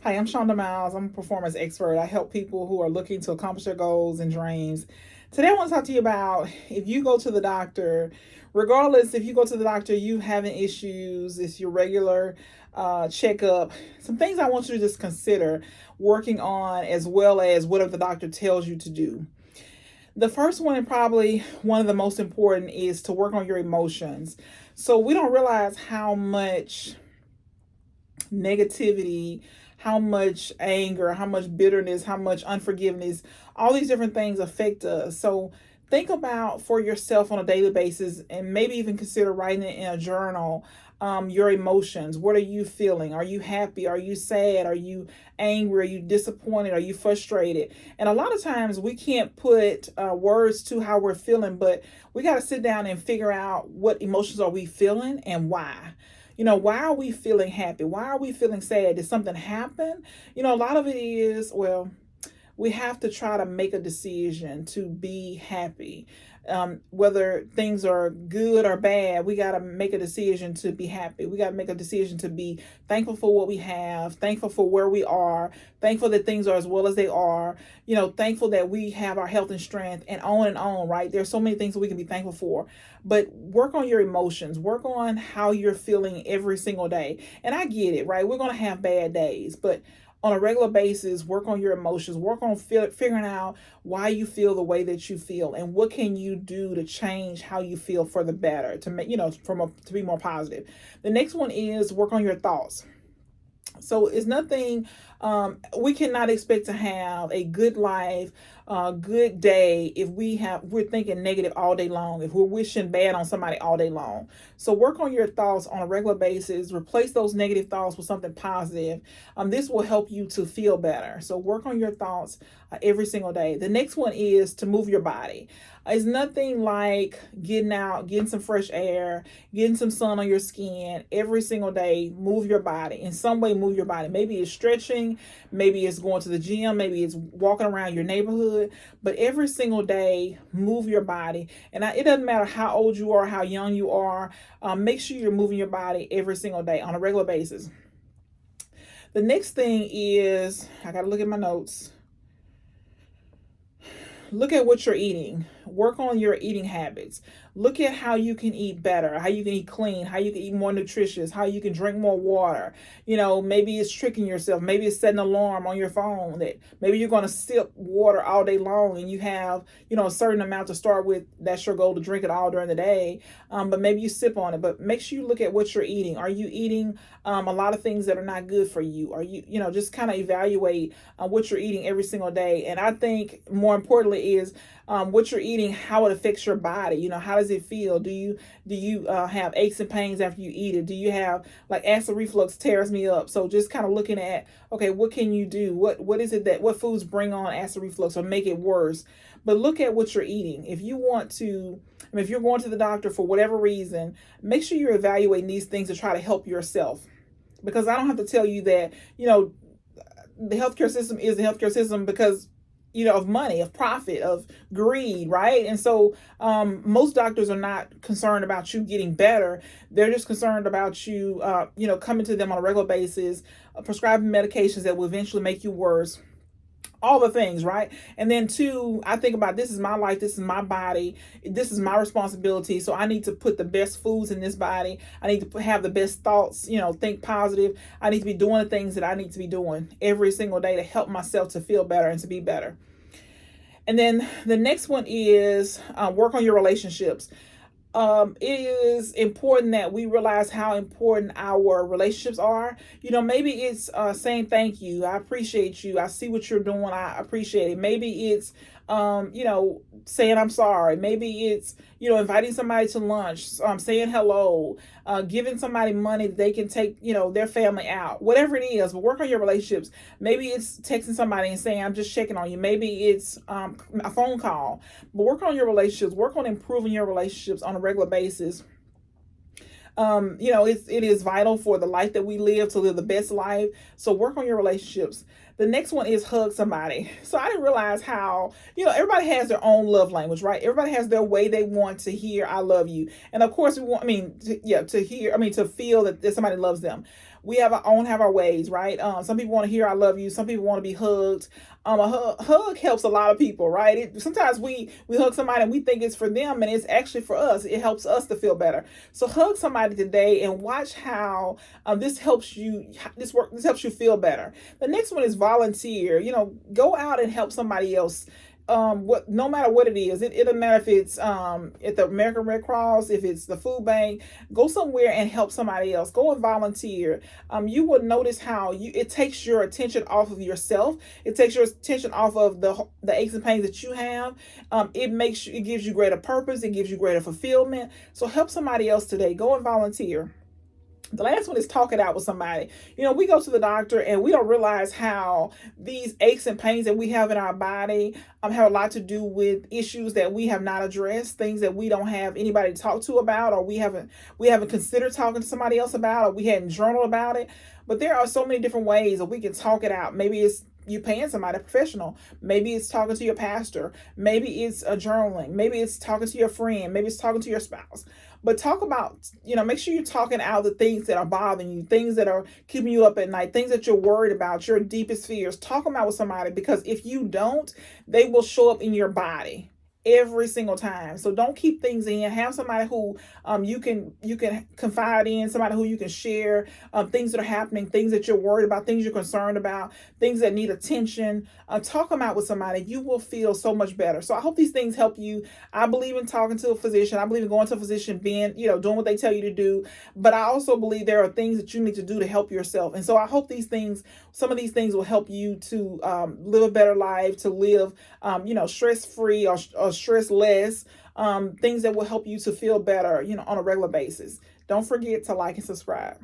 Hi, I'm Shonda Miles. I'm a performance expert. I help people who are looking to accomplish their goals and dreams. Today, I want to talk to you about if you go to the doctor, regardless if you go to the doctor, you having issues, it's your regular checkup, some things I want you to just consider working on as well as whatever the doctor tells you to do. The first one, and probably one of the most important, is to work on your emotions. So, we don't realize how much negativity, how much anger, how much bitterness, how much unforgiveness, all these different things affect us. So think about for yourself on a daily basis and maybe even consider writing it in a journal. Your emotions. What are you feeling? Are you happy? Are you sad? Are you angry? Are you disappointed? Are you frustrated? And a lot of times we can't put words to how we're feeling, but we got to sit down and figure out what emotions are we feeling and why. Why are we feeling happy? Why are we feeling sad? Did something happen? A lot of it is, well, we have to try to make a decision to be happy. Whether things are good or bad, we got to make a decision to be happy. We got to make a decision to be thankful for what we have, thankful for where we are, thankful that things are as well as they are, thankful that we have our health and strength, and on, right? There's so many things that we can be thankful for. But work on your emotions, work on how you're feeling every single day. And I get it, right? We're going to have bad days, but on a regular basis, work on your emotions, work on figuring out why you feel the way that you feel, and what can you do to change how you feel for the better, to make to be more positive. The next one is work on your thoughts. So it's nothing. We cannot expect to have a good life, good day if we're thinking negative all day long. If we're wishing bad on somebody all day long. So work on your thoughts on a regular basis. Replace those negative thoughts with something positive. This will help you to feel better. So work on your thoughts every single day. The next one is to move your body. It's nothing like getting out, getting some fresh air, getting some sun on your skin every single day. Move your body in some way. Move your body. Maybe it's stretching, maybe it's going to the gym, maybe it's walking around your neighborhood. But every single day, move your body. And it doesn't matter how old you are, how young you are. Make sure you're moving your body every single day on a regular basis. The next thing is, I got to look at my notes. Look at what you're eating. Work on your eating habits. Look at how you can eat better, how you can eat clean, how you can eat more nutritious, how you can drink more water. Maybe it's tricking yourself. Maybe it's setting an alarm on your phone that maybe you're going to sip water all day long and you have, a certain amount to start with. That's your goal, to drink it all during the day. But maybe you sip on it. But make sure you look at what you're eating. Are you eating a lot of things that are not good for you? Are you, just kind of evaluate what you're eating every single day. And I think more importantly is what you're eating, how it affects your body. How does it feel? Do you have aches and pains after you eat it? Do you have, like, acid reflux tears me up? So just kind of looking at, okay, what can you do? What is it what foods bring on acid reflux or make it worse? But look at what you're eating. If you want to, if you're going to the doctor for whatever reason, make sure you're evaluating these things to try to help yourself. Because I don't have to tell you that, the healthcare system is the healthcare system because of money, of profit, of greed, right? And so most doctors are not concerned about you getting better. They're just concerned about you, coming to them on a regular basis, prescribing medications that will eventually make you worse, all the things, right? And then two, I think about, this is my life, this is my body, this is my responsibility. So I need to put the best foods in this body. I need to have the best thoughts, think positive. I need to be doing the things that I need to be doing every single day to help myself to feel better and to be better. And then the next one is work on your relationships. It is important that we realize how important our relationships are. Maybe it's saying thank you, I appreciate you, I see what you're doing, I appreciate it. Maybe it's saying I'm sorry. Maybe it's inviting somebody to lunch, saying hello, giving somebody money that they can take their family out, whatever it is. But work on your relationships. Maybe it's texting somebody and saying I'm just checking on you. Maybe it's a phone call. But work on your relationships. Work on improving your relationships on a regular basis. It is vital for the life that we live, to live the best life. So work on your relationships. The next one is hug somebody. So I didn't realize how, everybody has their own love language, right? Everybody has their way they want to hear I love you. And of course we want, to hear, to feel that somebody loves them. We have our ways, right? Some people want to hear I love you. Some people want to be hugged. A hug helps a lot of people, right? Sometimes we hug somebody and we think it's for them, and it's actually for us. It helps us to feel better. So hug somebody today and watch how this helps you. This helps you feel better. The next one is volunteer. Go out and help somebody else. No matter what it is, it doesn't matter if it's at the American Red Cross, if it's the food bank. Go somewhere and help somebody else. Go and volunteer. You will notice how it takes your attention off of yourself. It takes your attention off of the aches and pains that you have. It gives you greater purpose. It gives you greater fulfillment. So help somebody else today. Go and volunteer. The last one is talk it out with somebody. We go to the doctor and we don't realize how these aches and pains that we have in our body have a lot to do with issues that we have not addressed, things that we don't have anybody to talk to about, or we haven't considered talking to somebody else about, or we hadn't journaled about it. But there are so many different ways that we can talk it out. Maybe it's you paying somebody, a professional. Maybe it's talking to your pastor. Maybe it's a journaling. Maybe it's talking to your friend. Maybe it's talking to your spouse. But talk about, make sure you're talking out the things that are bothering you, things that are keeping you up at night, things that you're worried about, your deepest fears. Talk them out with somebody, because if you don't, they will show up in your body every single time. So don't keep things in. Have somebody who you can confide in, somebody who you can share things that are happening, things that you're worried about, things you're concerned about, things that need attention. Talk them out with somebody. You will feel so much better. So I hope these things help you. I believe in talking to a physician. I believe in going to a physician, being, doing what they tell you to do. But I also believe there are things that you need to do to help yourself. And so I hope some of these things will help you to live a better life, to live, stress-free or stress less, things that will help you to feel better, on a regular basis. Don't forget to like and subscribe.